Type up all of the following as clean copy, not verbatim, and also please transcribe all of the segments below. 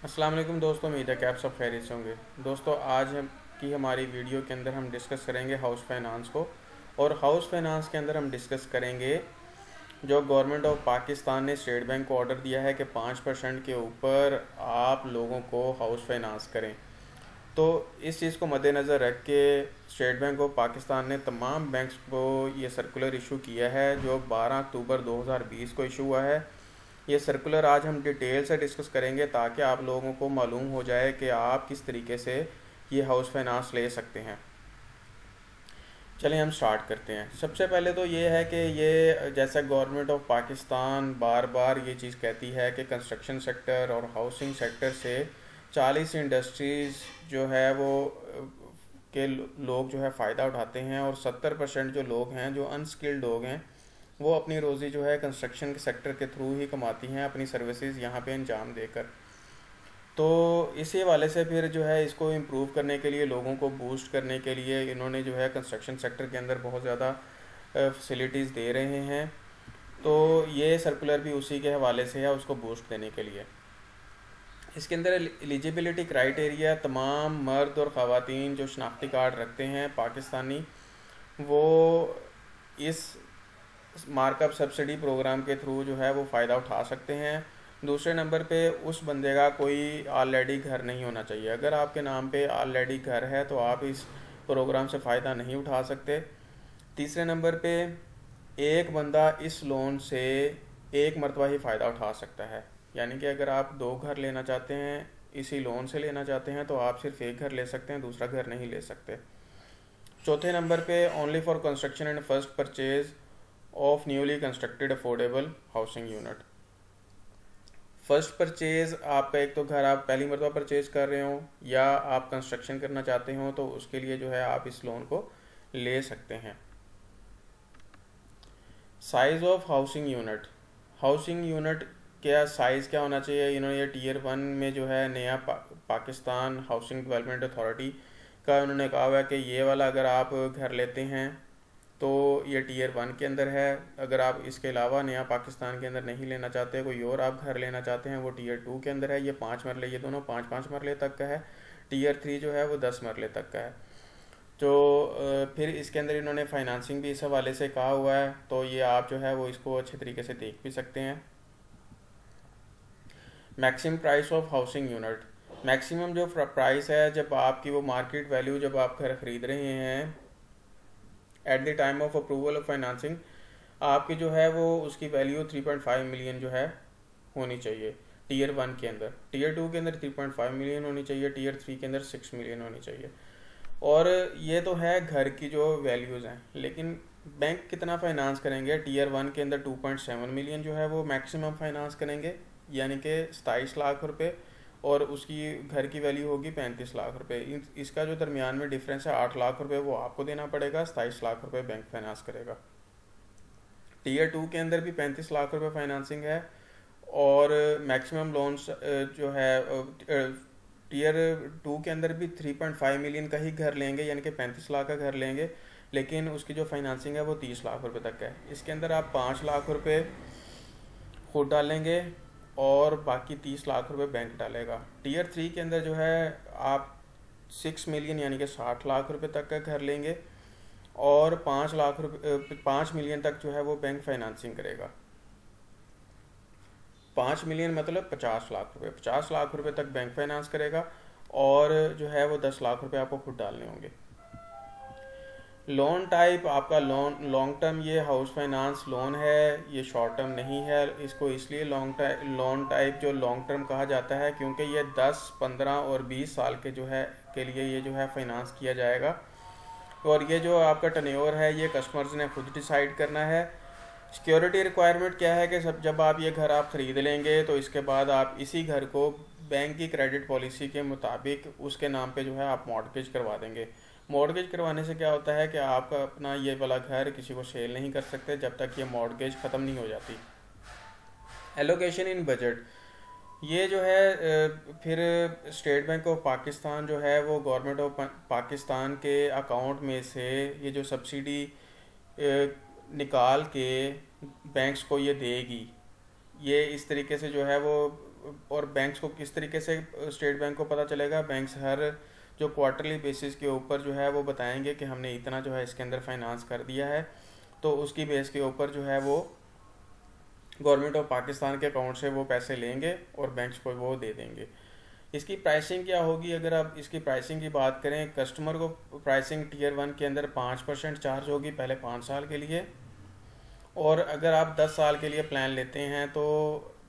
अस्सलाम वालेकुम दोस्तों, उम्मीद है कि आप सब खैरियत से होंगे। दोस्तों, आज हम की हमारी वीडियो के अंदर हम डिस्कस करेंगे हाउस फाइनेंस को। और हाउस फाइनेंस के अंदर हम डिस्कस करेंगे जो गवर्नमेंट ऑफ पाकिस्तान ने स्टेट बैंक को ऑर्डर दिया है कि 5% के ऊपर आप लोगों को हाउस फाइनेंस करें। तो इस चीज़ को मद्देनज़र रख के स्टेट बैंक ऑफ पाकिस्तान ने तमाम बैंक्स को ये सर्कुलर इशू किया है जो 12 अक्टूबर 2020 को इशू हुआ है। ये सर्कुलर आज हम डिटेल से डिस्कस करेंगे ताकि आप लोगों को मालूम हो जाए कि आप किस तरीके से ये हाउस फाइनेंस ले सकते हैं। चलिए हम स्टार्ट करते हैं। सबसे पहले तो ये है कि ये जैसा गवर्नमेंट ऑफ पाकिस्तान बार बार ये चीज़ कहती है कि कंस्ट्रक्शन सेक्टर और हाउसिंग सेक्टर से 40 इंडस्ट्रीज़ जो है वो के लोग जो है फ़ायदा उठाते हैं, और 70% जो लोग हैं जो अनस्किल्ड लोग हैं वो अपनी रोज़ी जो है कंस्ट्रक्शन के सेक्टर के थ्रू ही कमाती हैं अपनी सर्विसेज यहाँ पे अंजाम देकर। तो इसी हवाले से फिर जो है इसको इम्प्रूव करने के लिए, लोगों को बूस्ट करने के लिए इन्होंने जो है कंस्ट्रक्शन सेक्टर के अंदर बहुत ज़्यादा फैसिलिटीज़ दे रहे हैं। तो ये सर्कुलर भी उसी के हवाले से है, उसको बूस्ट देने के लिए। इसके अंदर एलिजिबिलिटी क्राइटेरिया तमाम मर्द और ख़वातीन जो शनाख्ती कार्ड रखते हैं पाकिस्तानी, वो इस मार्कअप सब्सिडी प्रोग्राम के थ्रू जो है वो फ़ायदा उठा सकते हैं। दूसरे नंबर पे उस बंदे का कोई ऑलरेडी घर नहीं होना चाहिए। अगर आपके नाम पे ऑलरेडी घर है तो आप इस प्रोग्राम से फ़ायदा नहीं उठा सकते। तीसरे नंबर पे एक बंदा इस लोन से एक मरतबा ही फ़ायदा उठा सकता है, यानी कि अगर आप 2 घर लेना चाहते हैं, इसी लोन से लेना चाहते हैं, तो आप सिर्फ एक घर ले सकते हैं, दूसरा घर नहीं ले सकते। चौथे नंबर पे only for construction and first purchase of newly constructed affordable housing unit. First purchase आपका एक तो घर आप पहली मरतबा परचेज कर रहे हो या आप कंस्ट्रक्शन करना चाहते हो, तो उसके लिए जो है आप इस लोन को ले सकते हैं। Size of housing unit. Housing unit क्या साइज़ क्या होना चाहिए, इन्होंने ये टीयर 1 में जो है नया पाकिस्तान हाउसिंग डेवलपमेंट अथॉरिटी का उन्होंने कहा हुआ है कि ये वाला अगर आप घर लेते हैं तो ये टीयर 1 के अंदर है। अगर आप इसके अलावा नया पाकिस्तान के अंदर नहीं लेना चाहते, कोई और आप घर लेना चाहते हैं, वो टीयर 2 के अंदर है। ये 5 मरले, ये दोनों 5-5 मरले तक का है। टीयर 3 जो है वो 10 मरले तक का है। तो फिर इसके अंदर इन्होंने फाइनेंसिंग भी इस हवाले से कहा हुआ है, तो ये आप जो है वो इसको अच्छे तरीके से देख भी सकते हैं। Maximum price of housing unit. Maximum जो प्राइस है जब आपकी वो मार्केट वैल्यू जब आप घर ख़रीद रहे हैं at the time of approval of financing, आपकी जो है वो उसकी वैल्यू 3.5 मिलियन जो है होनी चाहिए टीयर 1 के अंदर। टीयर 2 के अंदर 3.5 मिलियन होनी चाहिए, टीयर 3 के अंदर 6 मिलियन होनी चाहिए। और ये तो है घर की जो वैल्यूज़ हैं, लेकिन बैंक कितना फाइनेंस करेंगे? टीयर 1 के अंदर 2.7 मिलियन जो है वो मैक्सिमम फाइनेंस करेंगे, यानी कि 27 लाख रुपए, और उसकी घर की वैल्यू होगी 35 लाख रुपए। इसका जो दरमियान में डिफरेंस है 8 लाख रुपए, वो आपको देना पड़ेगा। 27 लाख रुपए बैंक फाइनेंस करेगा। टीयर 2 के अंदर भी 35 लाख रुपए फाइनेंसिंग है, और मैक्सिमम लोन्स जो है टीयर 2 के अंदर भी 3.5 मिलियन का ही घर लेंगे, यानी कि 35 लाख का घर लेंगे, लेकिन उसकी जो फाइनेंसिंग है वो 30 लाख रुपए तक है। इसके अंदर आप 5 लाख रुपए खुद डालेंगे और बाकी 30 लाख रुपए बैंक डालेगा। टीयर 3 के अंदर जो है आप 6 मिलियन यानी कि 60 लाख रुपए तक का घर लेंगे, और 5 लाख रुपए 5 मिलियन तक जो है वो बैंक फाइनेंसिंग करेगा। 5 मिलियन मतलब 50 लाख रुपए, 50 लाख रुपए तक बैंक फाइनेंस करेगा, और जो है वो 10 लाख रुपए आपको खुद डालने होंगे। लोन टाइप आपका लोन लॉन्ग टर्म, ये हाउस फाइनेंस लोन है, ये शॉर्ट टर्म नहीं है। इसको इसलिए लोन टाइप जो लॉन्ग टर्म कहा जाता है क्योंकि ये 10, 15 और 20 साल के जो है के लिए ये जो है फाइनेंस किया जाएगा। और ये जो आपका टर्नओवर है ये कस्टमर्स ने खुद डिसाइड करना है। सिक्योरिटी रिक्वायरमेंट क्या है कि जब आप ये घर आप ख़रीद लेंगे तो इसके बाद आप इसी घर को बैंक की क्रेडिट पॉलिसी के मुताबिक उसके नाम पे जो है आप मॉर्टगेज करवा देंगे। मॉर्टगेज करवाने से क्या होता है कि आप अपना ये वाला घर किसी को सेल नहीं कर सकते जब तक ये मॉर्टगेज ख़त्म नहीं हो जाती। एलोकेशन इन बजट, ये जो है फिर स्टेट बैंक ऑफ पाकिस्तान जो है वो गवर्नमेंट ऑफ पाकिस्तान के अकाउंट में से ये जो सब्सिडी निकाल के बैंक्स को ये देगी। ये इस तरीके से जो है वो और बैंक्स को किस तरीके से स्टेट बैंक को पता चलेगा, बैंक्स हर जो क्वार्टरली बेसिस के ऊपर जो है वो बताएंगे कि हमने इतना जो है इसके अंदर फाइनेंस कर दिया है, तो उसकी बेस के ऊपर जो है वो गवर्नमेंट ऑफ पाकिस्तान के अकाउंट से वो पैसे लेंगे और बैंक्स को वो दे देंगे। इसकी प्राइसिंग क्या होगी, अगर आप इसकी प्राइसिंग की बात करें, कस्टमर को प्राइसिंग टीयर 1 के अंदर 5% चार्ज होगी पहले 5 साल के लिए, और अगर आप 10 साल के लिए प्लान लेते हैं तो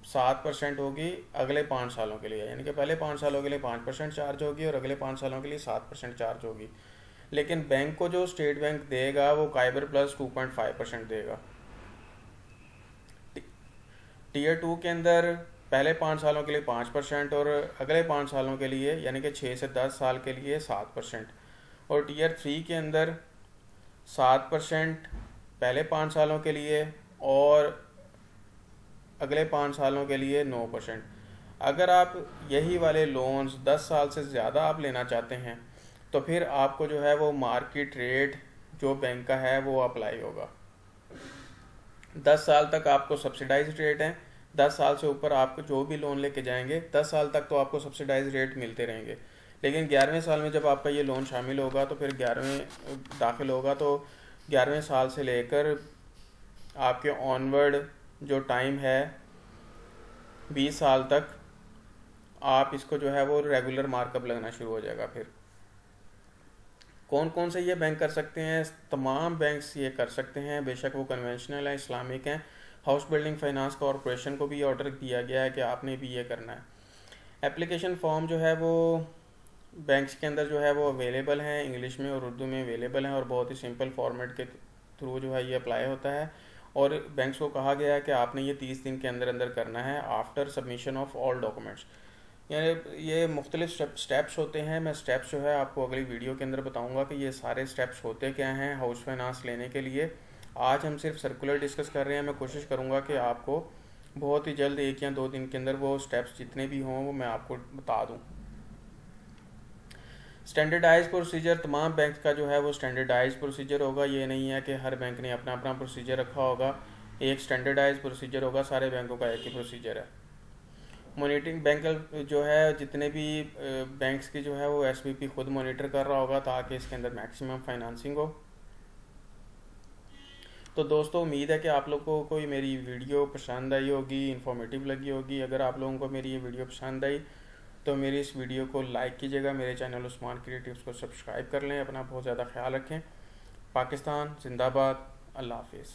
7% होगी अगले 5 सालों के लिए, यानी कि पहले 5 सालों के लिए 5% चार्ज होगी और अगले 5 सालों के लिए 7% चार्ज होगी। लेकिन बैंक को जो स्टेट बैंक देगा वो काइबर प्लस 2.5% देगा। टीयर 2 के अंदर पहले 5 सालों के लिए 5% और अगले 5 सालों के लिए यानी कि 6 से 10 साल के लिए 7%, और टीयर 3 के अंदर 7% पहले 5 सालों के लिए और अगले 5 सालों के लिए 9%। अगर आप यही वाले लोन्स 10 साल से ज़्यादा आप लेना चाहते हैं तो फिर आपको जो है वो मार्केट रेट जो बैंक का है वो अप्लाई होगा। 10 साल तक आपको सब्सिडाइज रेट है, 10 साल से ऊपर आपको जो भी लोन लेके जाएंगे 10 साल तक तो आपको सब्सिडाइज रेट मिलते रहेंगे। लेकिन 11वें साल में जब आपका ये लोन शामिल होगा तो फिर 11वें दाखिल होगा तो 11वें साल से लेकर आपके ऑनवर्ड जो टाइम है 20 साल तक आप इसको जो है वो रेगुलर मार्कअप लगना शुरू हो जाएगा। फिर कौन कौन से ये बैंक कर सकते हैं, तमाम बैंक्स ये कर सकते हैं, बेशक वो कन्वेंशनल हैं, इस्लामिक हैं। हाउस बिल्डिंग फाइनेंस कॉरपोरेशन को भी ऑर्डर दिया गया है कि आपने भी ये करना है। एप्लीकेशन फॉर्म जो है वो बैंक्स के अंदर जो है वो अवेलेबल हैं, इंग्लिश में और उर्दू में अवेलेबल हैं और बहुत ही सिंपल फॉर्मेट के थ्रू जो है ये अप्लाई होता है। और बैंक्स को कहा गया है कि आपने ये 30 दिन के अंदर अंदर करना है after submission of all documents. यानी ये मुख्तलिफ स्टेप्स होते हैं। मैं स्टेप्स जो है आपको अगली वीडियो के अंदर बताऊंगा कि ये सारे स्टेप्स होते क्या हैं हाउस फाइनेंस लेने के लिए। आज हम सिर्फ सर्कुलर डिस्कस कर रहे हैं। मैं कोशिश करूंगा कि आपको बहुत ही जल्द 1 या 2 दिन के अंदर वो स्टेप्स जितने भी हों वो मैं आपको बता दूँ। स्टैंडर्डाइज प्रोसीजर तमाम बैंक का जो है वो स्टैंडर्डाइज प्रोसीजर होगा। ये नहीं है कि हर बैंक ने अपना अपना प्रोसीजर रखा होगा, एक स्टैंडर्डाइज प्रोसीजर होगा, सारे बैंकों का एक ही प्रोसीजर है। मॉनिटरिंग बैंक जो है जितने भी बैंक्स की जो है वो एसबीपी खुद मॉनिटर कर रहा होगा ताकि इसके अंदर मैक्सिमम फाइनेंसिंग हो। तो दोस्तों उम्मीद है कि आप लोगों को मेरी वीडियो पसंद आई होगी, इन्फॉर्मेटिव लगी होगी। अगर आप लोगों को मेरी ये वीडियो पसंद आई तो मेरी इस वीडियो को लाइक कीजिएगा, मेरे चैनल उस्मान क्रिएटिव्स को सब्सक्राइब कर लें। अपना बहुत ज़्यादा ख्याल रखें। पाकिस्तान जिंदाबाद। अल्लाह हाफिज़।